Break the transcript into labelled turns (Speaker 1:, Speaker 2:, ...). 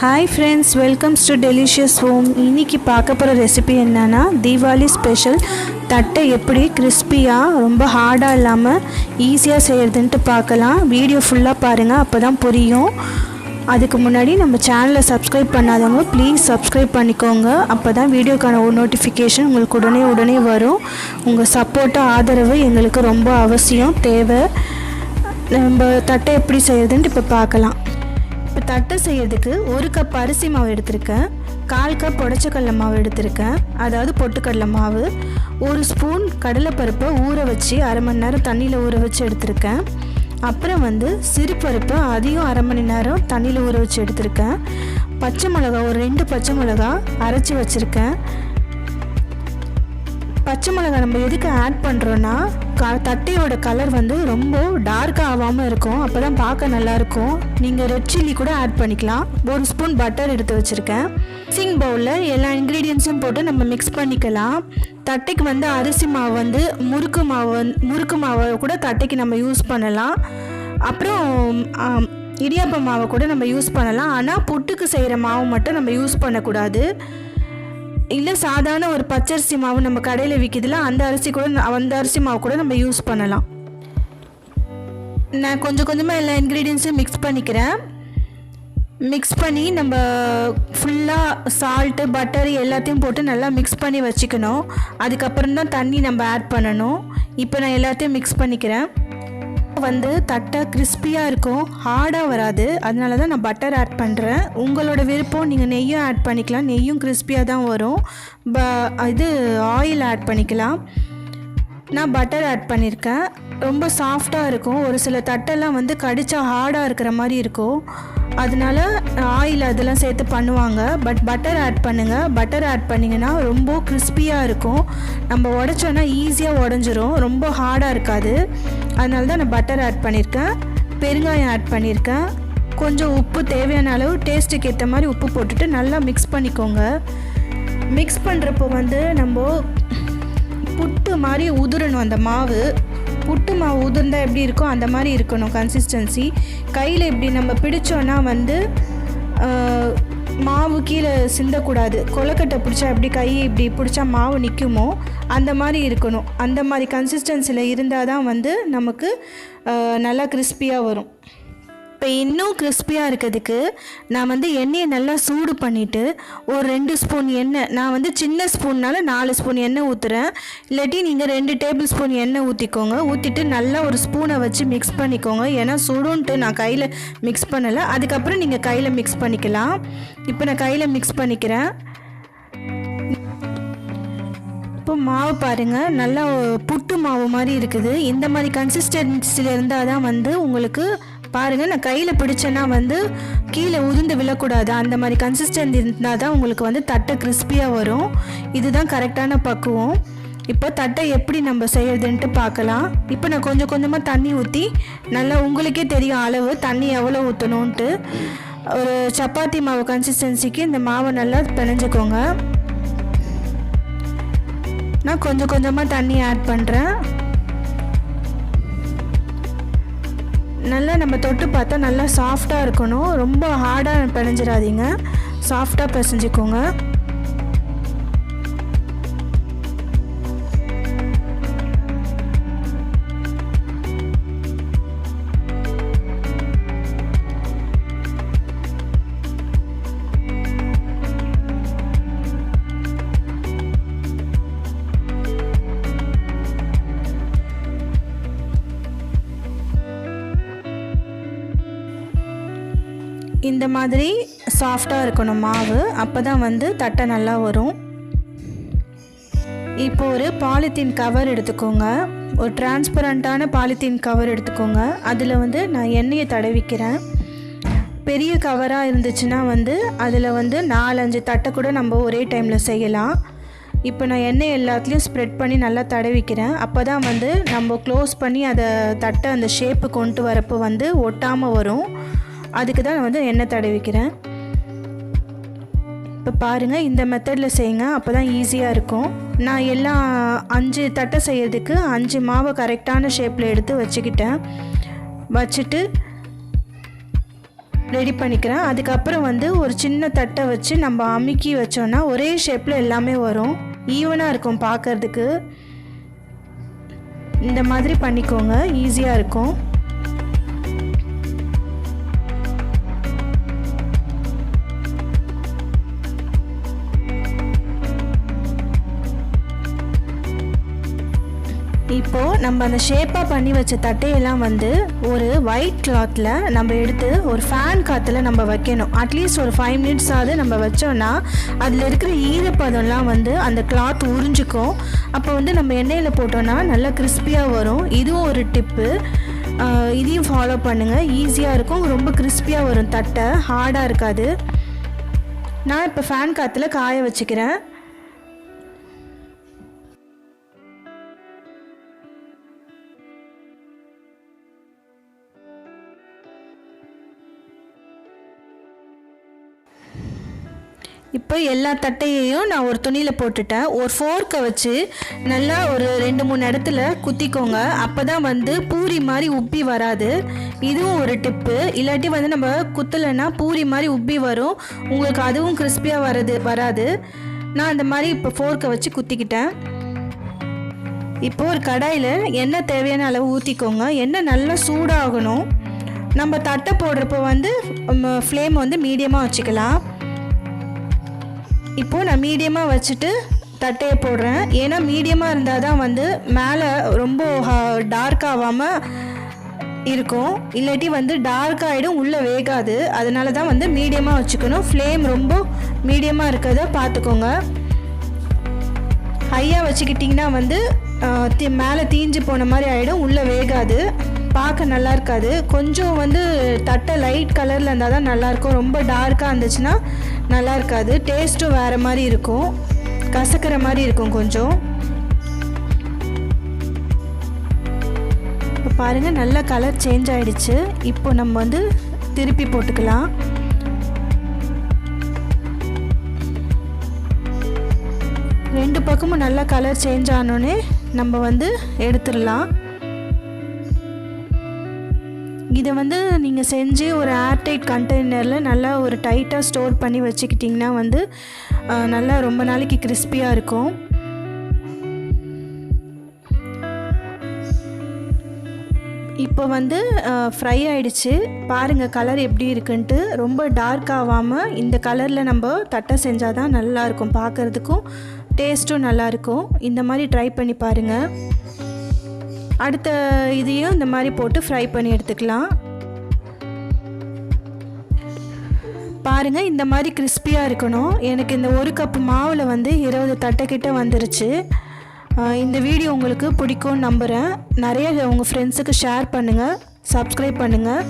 Speaker 1: Hi friends welcomes to delicious home इनकी पार्க்க போற ரெசிபி என்னன்னா தீபாவளி ஸ்பெஷல் தட்டை எப்படி கிறிஸ்பியா ரொம்ப ஹார்டா இல்லாம ஈஸியா செய்யறதுன்னு பார்க்கலாம் வீடியோ ஃபுல்லா பாருங்க அப்பதான் புரியும் அதுக்கு முன்னாடி நம்ம சேனலை சப்ஸ்கிரைப் பண்ணாதவங்க ப்ளீஸ் சப்ஸ்கிரைப் பண்ணிக்கோங்க அப்பதான் வீடியோக்கான ஒரு நோட்டிஃபிகேஷன் உங்களுக்கு உடனே வரும் உங்க சப்போர்ட் ஆதரவு எங்களுக்கு ரொம்ப அவசியம் தேவை நம்ம தட்டை எப்படி செய்யறதுன்னு இப்ப பார்க்கலாம் இப்போ தட்டை செய்யறதுக்கு 1 கப் அரிசி மாவு எடுத்திருக்கேன் 1/4 கப் உடைச்சக்கடலை மாவு எடுத்திருக்கேன் அதாவது பொட்டுக்கடலை மாவு 1 ஸ்பூன் கடலைப்பருப்பை ஊற வச்சு அரை மணி நேரம் தண்ணியில் ஊற வச்சு எடுத்திருக்கேன் அப்புறம் சிறுபருப்பை அதையும் அரை மணி நேரம் தண்ணியில் ஊற வச்சு எடுத்திருக்கேன் பச்சை மிளகா ஒரு 2 பச்சை மிளகா அரைச்சி வச்சுருக்கேன் பச்சை மிளகா நம்ம எதுக்கு ஆட் பண்ணுறோன்னா தட்டையோட கலர் ரொம்ப டார்க்காக ஆகாமல் இருக்கும் அப்போ தான் பார்க்க நல்லாயிருக்கும் நீங்கள் ரெட் சில்லி கூட ஆட் பண்ணிக்கலாம் 1 ஸ்பூன் பட்டர் எடுத்து வச்சுருக்கேன் மிக்சிங் பவுலில் எல்லா இன்க்ரீடியன்ஸும் போட்டு நம்ம மிக்ஸ் பண்ணிக்கலாம் தட்டைக்கு அரிசி மாவு முறுக்கு மாவை கூட தட்டைக்கு நம்ம யூஸ் பண்ணலாம் அப்புறம் இடியாப்ப மாவை கூட நம்ம யூஸ் பண்ணலாம் ஆனால் புட்டுக்கு செய்கிற மாவு மட்டும் நம்ம யூஸ் பண்ணக்கூடாது இல்லை சாதாரண ஒரு பச்சரிசி மாவு நம்ம கடையில் விற்கிதுல அந்த அரிசி மாவு கூட நம்ம யூஸ் பண்ணலாம் நான் கொஞ்சமாக எல்லா இன்க்ரீடியன்ஸும் மிக்ஸ் பண்ணிக்கிறேன் மிக்ஸ் பண்ணி நம்ம ஃபுல்லாக சால்ட்டு பட்டர் எல்லாத்தையும் போட்டு நல்லா மிக்ஸ் பண்ணி வச்சுக்கணும் அதுக்கப்புறம் தான் தண்ணி நம்ம ஆட் பண்ணணும் இப்போ நான் எல்லாத்தையும் மிக்ஸ் பண்ணிக்கிறேன் தட்டை கிறிஸ்பியாக இருக்கும் ஹார்டாக வராது அதனால தான் நான் பட்டர் ஆட் பண்ணுறேன் உங்களோட விருப்பம் நீங்கள் நெய்யும் ஆட் பண்ணிக்கலாம் நெய்யும் கிறிஸ்பியாக தான் வரும் இது ஆயில் ஆட் பண்ணிக்கலாம் நான் பட்டர் ஆட் பண்ணியிருக்கேன் ரொம்ப சாஃப்டாக இருக்கும் ஒரு சில தட்டெல்லாம் கடிச்சா ஹார்டாக இருக்கிற மாதிரி இருக்கும் அதனால ஆயில் அதெல்லாம் சேர்த்து பண்ணுவாங்க பட் பட்டர் ஆட் பண்ணுங்கள் பட்டர் ஆட் பண்ணிங்கன்னா ரொம்ப கிறிஸ்பியாக இருக்கும் நம்ம உடைச்சோன்னா ஈஸியாக உடஞ்சிரும் ரொம்ப ஹார்டாக இருக்காது அதனால தான் நான் பட்டர் ஆட் பண்ணியிருக்கேன் பெருங்காயம் ஆட் பண்ணியிருக்கேன் கொஞ்சம் உப்பு தேவையான அளவு டேஸ்ட்டுக்கு ஏற்ற மாதிரி உப்பு போட்டுட்டு நல்லா மிக்ஸ் பண்ணிக்கோங்க மிக்ஸ் பண்ணுறப்போ நம்ம புட்டு மாதிரி உதிரணும் அந்த மாவு புட்டு மாவு உதிர்ந்தா எப்படி இருக்கும் அந்த மாதிரி இருக்கணும் கன்சிஸ்டன்சி கையில் இப்படி நம்ம பிடிச்சோன்னா மாவு கீழே சிந்தக்கூடாது கொலக்கட்டை பிடிச்சா எப்படி கையை இப்படி பிடிச்சா மாவு நிற்குமோ அந்த மாதிரி இருக்கணும் அந்த மாதிரி கன்சிஸ்டன்சியில் இருந்தால் தான் நமக்கு நல்லா கிறிஸ்பியாக வரும் இப்போ இன்னும் கிறிஸ்பியாக இருக்கிறதுக்கு நான் எண்ணெயை நல்லா சூடு பண்ணிவிட்டு ஒரு 2 ஸ்பூன் எண்ணெய் நான் சின்ன ஸ்பூன்னால் 4 ஸ்பூன் எண்ணெய் ஊற்றுறேன் இல்லாட்டி நீங்கள் 2 டேபிள் ஸ்பூன் எண்ணெய் ஊற்றிக்கோங்க ஊற்றிட்டு நல்லா ஒரு ஸ்பூனை வச்சு மிக்ஸ் பண்ணிக்கோங்க ஏன்னா சுடுன்ட்டு நான் கையில் மிக்ஸ் பண்ணலை அதுக்கப்புறம் நீங்கள் கையில் மிக்ஸ் பண்ணிக்கலாம் இப்போ நான் கையில் மிக்ஸ் பண்ணிக்கிறேன் இப்போ மாவு பாருங்கள் நல்லா புட்டு மாவு மாதிரி இருக்குது இந்த மாதிரி கன்சிஸ்டன்சியில் இருந்தால் தான் உங்களுக்கு பாருங்கள் நான் கையில் பிடிச்சேன்னா கீழே உதிர்ந்து விழக்கூடாது அந்த மாதிரி கன்சிஸ்டன்சி இருந்தால் தான் உங்களுக்கு தட்டை கிறிஸ்பியாக வரும் இதுதான் கரெக்டான பக்குவம் இப்போ தட்டை எப்படி நம்ம செய்யறதுன்ட்டு பார்க்கலாம் இப்போ நான் கொஞ்சமாக தண்ணி ஊற்றி நல்லா உங்களுக்கே தெரியும் அளவு தண்ணி எவ்வளோ ஊற்றணுன்ட்டு ஒரு சப்பாத்தி மாவு கன்சிஸ்டன்சிக்கு இந்த மாவை நல்லா பிணைஞ்சிக்கோங்க நான் கொஞ்சமாக தண்ணி ஆட் பண்ணுறேன் நல்லா நம்ம தொட்டு பார்த்தா நல்லா சாஃப்டாக இருக்கணும் ரொம்ப ஹார்டாக பிணைஞ்சிடாதீங்க சாஃப்டாக பிசைஞ்சிக்கோங்க இந்த மாதிரி சாஃப்டாக இருக்கணும் மாவு அப்போ தான் தட்டை நல்லா வரும் இப்போ ஒரு பாலித்தீன் கவர் எடுத்துக்கோங்க ஒரு டிரான்ஸ்பரண்ட்டான பாலித்தீன் கவர் எடுத்துக்கோங்க அதில் நான் எண்ணெயை தடவிக்கிறேன் பெரிய கவராக இருந்துச்சுன்னா அதில் 4-5 தட்டை கூட நம்ம ஒரே டைமில் செய்யலாம் இப்போ நான் எண்ணெய் எல்லாத்துலேயும் ஸ்ப்ரெட் பண்ணி நல்லா தடவிக்கிறேன் அப்போ தான் நம்ம க்ளோஸ் பண்ணி அதை தட்டை அந்த ஷேப்பு கொண்டு வரப்போ ஒட்டாமல் வரும் அதுக்கு தான் நான் எண்ணெய் தடவிக்கிறேன் இப்போ பாருங்கள் இந்த மெத்தடில் செய்யுங்க அப்போ தான் ஈஸியாக இருக்கும் நான் எல்லாம் 5 தட்டை செய்யறதுக்கு 5 மாவை கரெக்டான ஷேப்பில் எடுத்து வச்சுக்கிட்டேன் வச்சுட்டு ரெடி பண்ணிக்கிறேன். அதுக்கப்புறம் வந்து ஒரு சின்ன தட்டை வச்சு நம்ம அமுக்கி வச்சோன்னா ஒரே ஷேப்பில் எல்லாமே வரும், ஈவனாக இருக்கும் பார்க்குறதுக்கு. இந்த மாதிரி பண்ணிக்கோங்க, ஈஸியாக இருக்கும். இப்போது நம்ம அந்த ஷேப்பாக பண்ணி வச்ச தட்டையெல்லாம் வந்து ஒரு ஒயிட் கிளாத்தில் நம்ம எடுத்து ஒரு ஃபேன் காற்றுல நம்ம வைக்கணும். அட்லீஸ்ட் ஒரு 5 மினிட்ஸாவது நம்ம வச்சோன்னா அதில் இருக்கிற ஈரப்பதம்லாம் வந்து அந்த கிளாத் உறிஞ்சிக்கும். அப்போ வந்து நம்ம எண்ணெயில் போட்டோன்னா நல்லா கிறிஸ்பியாக வரும். இதுவும் ஒரு டிப்பு, இதையும் ஃபாலோ பண்ணுங்கள். ஈஸியாக இருக்கும், ரொம்ப கிறிஸ்பியாக வரும், தட்டை ஹார்டாக இருக்காது. நான் இப்போ ஃபேன் காற்றுல காய வச்சுக்கிறேன். இப்போ எல்லா தட்டையையும் நான் ஒரு துணியில் போட்டுட்டேன். ஒரு ஃபோர்க்கை வச்சு நல்லா ஒரு 2-3 இடத்துல குத்திக்கோங்க. அப்போ தான் வந்து பூரி மாதிரி உப்பி வராது. இதுவும் ஒரு டிப்பு. இல்லாட்டி வந்து நம்ம குத்தலைன்னா பூரி மாதிரி உப்பி வரும், உங்களுக்கு அதுவும் கிறிஸ்பியாக வராது. நான் அந்த மாதிரி இப்போ ஃபோர்க்கை வச்சு குத்திக்கிட்டேன். இப்போது ஒரு கடாயில் எண்ணெய் தேவையான அளவு ஊற்றிக்கோங்க. எண்ணெய் நல்லா சூடாகணும். நம்ம தட்டை போடுறப்போ வந்து ஃப்ளேம் வந்து மீடியமாக வச்சுக்கலாம். இப்போது நான் மீடியமாக வச்சுட்டு தட்டையை போடுறேன். ஏன்னா மீடியமாக இருந்தால் தான் வந்து மேலே ரொம்ப டார்க் ஆகாமல் இருக்கும், இல்லாட்டி வந்து டார்க் ஆகிடும், உள்ளே வேகாது. அதனால தான் வந்து மீடியமாக வச்சுக்கணும். ஃப்ளேம் ரொம்ப மீடியமாக இருக்கிறத பார்த்துக்கோங்க. ஹையாக வச்சுக்கிட்டிங்கன்னா வந்து மேலே தீஞ்சு போன மாதிரி ஆகிடும், உள்ளே வேகாது, பார்க்க நல்லா இருக்காது. கொஞ்சம் வந்து தட்டை லைட் கலரில் இருந்தால் தான் நல்லாயிருக்கும். ரொம்ப டார்க்காக இருந்துச்சுன்னா நல்லா இருக்காது, டேஸ்ட்டும் வேறு மாதிரி இருக்கும், கசக்கிற மாதிரி இருக்கும் கொஞ்சம். இப்போ பாருங்கள், நல்ல கலர் சேஞ்ச் ஆகிடுச்சு. இப்போ நம்ம வந்து திருப்பி போட்டுக்கலாம். ரெண்டு பக்கமும் நல்லா கலர் சேஞ்ச் ஆனோடனே நம்ம வந்து எடுத்துடலாம். இதை வந்து நீங்கள் செஞ்சு ஒரு ஏர்டைட் கண்டெய்னரில் நல்லா ஒரு டைட்டாக ஸ்டோர் பண்ணி வச்சுக்கிட்டிங்கன்னா வந்து நல்லா ரொம்ப நாளைக்கு கிறிஸ்பியாக இருக்கும். இப்போ வந்து ஃப்ரை ஆகிடுச்சு. பாருங்கள் கலர் எப்படி இருக்குன்ட்டு. ரொம்ப டார்க் ஆகாமல் இந்த கலரில் நம்ம தட்டை செஞ்சால் தான் நல்லாயிருக்கும், பார்க்குறதுக்கும் டேஸ்ட்டும் நல்லாயிருக்கும். இந்த மாதிரி ட்ரை பண்ணி பாருங்கள். அடுத்த இதையும் இந்த மாதிரி போட்டு ஃப்ரை பண்ணி எடுத்துக்கலாம். பாருங்கள், இந்த மாதிரி கிறிஸ்பியாக இருக்கணும். எனக்கு இந்த 1 கப் மாவில் வந்து 20 தட்டை கிட்ட வந்துருச்சு. இந்த வீடியோ உங்களுக்கு பிடிக்கும்னு நம்புகிறேன். நிறைய உங்கள் ஃப்ரெண்ட்ஸுக்கு ஷேர் பண்ணுங்கள், சப்ஸ்கிரைப் பண்ணுங்கள்.